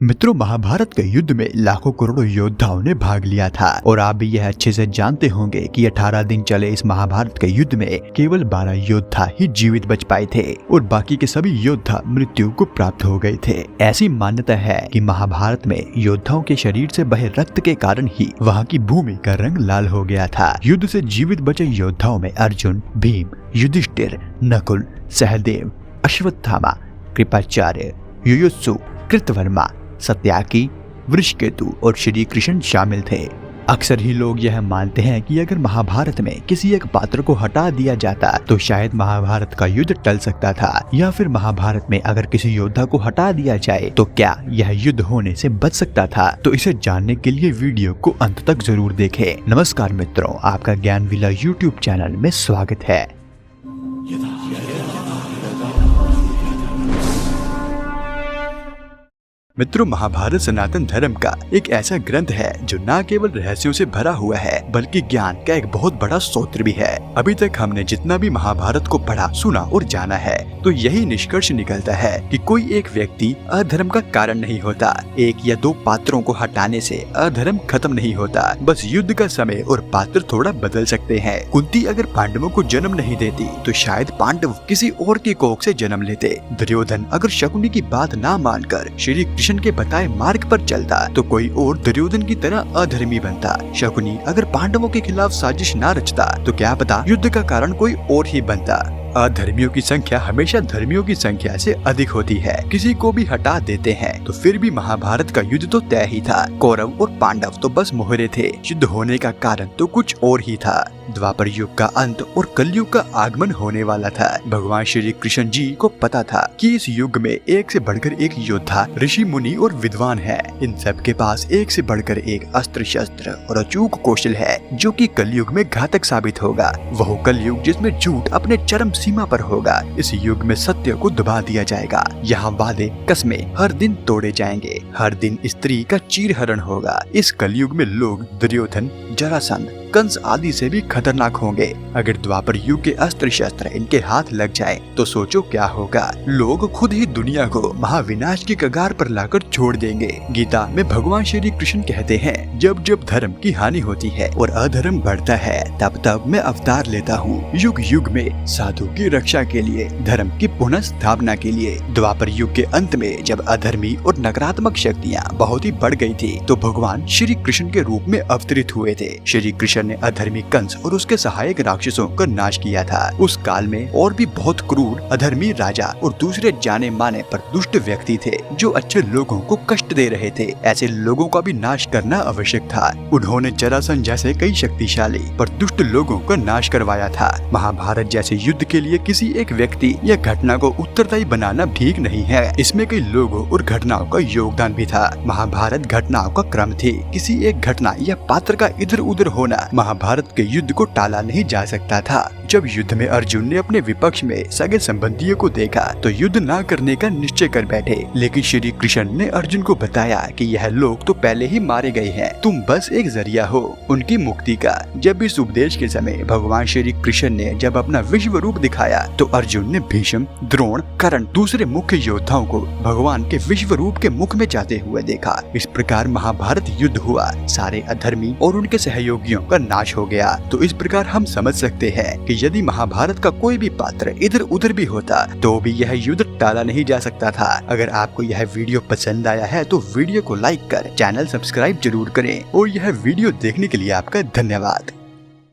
मित्रों, महाभारत के युद्ध में लाखों करोड़ों योद्धाओं ने भाग लिया था और आप भी यह अच्छे से जानते होंगे कि 18 दिन चले इस महाभारत के युद्ध में केवल 12 योद्धा ही जीवित बच पाए थे और बाकी के सभी योद्धा मृत्यु को प्राप्त हो गए थे। ऐसी मान्यता है कि महाभारत में योद्धाओं के शरीर से बहे रक्त के कारण ही वहाँ की भूमि का रंग लाल हो गया था। युद्ध से जीवित बचे योद्धाओं में अर्जुन, भीम, युधिष्ठिर, नकुल, सहदेव, अश्वत्थामा, कृपाचार्य, युयुत्सु, कृतवर्मा, सत्याकी, वृषकेतु और श्री कृष्ण शामिल थे। अक्सर ही लोग यह मानते हैं कि अगर महाभारत में किसी एक पात्र को हटा दिया जाता तो शायद महाभारत का युद्ध टल सकता था, या फिर महाभारत में अगर किसी योद्धा को हटा दिया जाए तो क्या यह युद्ध होने से बच सकता था। तो इसे जानने के लिए वीडियो को अंत तक जरूर देखें। नमस्कार मित्रों, आपका ज्ञान विला यूट्यूब चैनल में स्वागत है। मित्रों, महाभारत सनातन धर्म का एक ऐसा ग्रंथ है जो न केवल रहस्यों से भरा हुआ है बल्कि ज्ञान का एक बहुत बड़ा स्रोत भी है। अभी तक हमने जितना भी महाभारत को पढ़ा, सुना और जाना है तो यही निष्कर्ष निकलता है कि कोई एक व्यक्ति अधर्म का कारण नहीं होता। एक या दो पात्रों को हटाने से अधर्म खत्म नहीं होता। बस युद्ध का समय और पात्र थोड़ा बदल सकते हैं। कुंती अगर पांडवों को जन्म नहीं देती तो शायद पांडव किसी और की कोख से जन्म लेते। दुर्योधन अगर शकुनी की बात ना मानकर श्री कृष्ण के बताए मार्ग पर चलता तो कोई और दुर्योधन की तरह अधर्मी बनता। शकुनी अगर पांडवों के खिलाफ साजिश ना रचता तो क्या पता युद्ध का कारण कोई और ही बनता। अधर्मियों की संख्या हमेशा धर्मियों की संख्या से अधिक होती है। किसी को भी हटा देते हैं तो फिर भी महाभारत का युद्ध तो तय ही था। कौरव और पांडव तो बस मोहरे थे। युद्ध होने का कारण तो कुछ और ही था। द्वापर युग का अंत और कलयुग का आगमन होने वाला था। भगवान श्री कृष्ण जी को पता था कि इस युग में एक से बढ़कर एक योद्धा, ऋषि, मुनि और विद्वान है। इन सब के पास एक से बढ़कर एक अस्त्र शस्त्र और अचूक कौशल है जो कि कलयुग में घातक साबित होगा। वह कलयुग जिसमें झूठ अपने चरम सीमा पर होगा। इस युग में सत्य को दबा दिया जाएगा। यहाँ वादे, कस्में हर दिन तोड़े जाएंगे। हर दिन स्त्री का चीरहरण होगा। इस कलयुग में लोग दुर्योधन, जरासंध, कंस आदि से भी खतरनाक होंगे। अगर द्वापर युग के अस्त्र शस्त्र इनके हाथ लग जाए तो सोचो क्या होगा। लोग खुद ही दुनिया को महाविनाश की कगार पर लाकर छोड़ देंगे। गीता में भगवान श्री कृष्ण कहते हैं, जब जब धर्म की हानि होती है और अधर्म बढ़ता है तब तब मैं अवतार लेता हूँ। युग युग में साधु की रक्षा के लिए, धर्म की पुनः स्थापना के लिए। द्वापर युग के अंत में जब अधर्मी और नकारात्मक शक्तियाँ बहुत ही बढ़ गई थी तो भगवान श्री कृष्ण के रूप में अवतरित हुए थे। श्री कृष्ण ने अधर्मी कंस और उसके सहायक राक्षसों का नाश किया था। उस काल में और भी बहुत क्रूर अधर्मी राजा और दूसरे जाने माने पर दुष्ट व्यक्ति थे जो अच्छे लोगों को कष्ट दे रहे थे। ऐसे लोगों का भी नाश करना आवश्यक था। उन्होंने जरासंध जैसे कई शक्तिशाली पर दुष्ट लोगों का नाश करवाया था। महाभारत जैसे युद्ध के लिए किसी एक व्यक्ति या घटना को उत्तरदायी बनाना ठीक नहीं है। इसमें कई लोगों और घटनाओं का योगदान भी था। महाभारत घटनाओं का क्रम थी। किसी एक घटना या पात्र का इधर उधर होना महाभारत के युद्ध को टाला नहीं जा सकता था। जब युद्ध में अर्जुन ने अपने विपक्ष में सगे संबंधियों को देखा तो युद्ध न करने का निश्चय कर बैठे, लेकिन श्री कृष्ण ने अर्जुन को बताया कि यह लोग तो पहले ही मारे गए हैं, तुम बस एक जरिया हो उनकी मुक्ति का। जब इस उपदेश के समय भगवान श्री कृष्ण ने जब अपना विश्व रूप दिखाया तो अर्जुन ने भीष्म, द्रोण, कर्ण, दूसरे मुख्य योद्धाओं को भगवान के विश्व रूप के मुख में जाते हुए देखा। इस प्रकार महाभारत युद्ध हुआ। सारे अधर्मी और उनके सहयोगियों का नाश हो गया। तो इस प्रकार हम समझ सकते हैं कि यदि महाभारत का कोई भी पात्र इधर उधर भी होता तो भी यह युद्ध टाला नहीं जा सकता था। अगर आपको यह वीडियो पसंद आया है तो वीडियो को लाइक कर चैनल सब्सक्राइब जरूर करें और यह वीडियो देखने के लिए आपका धन्यवाद।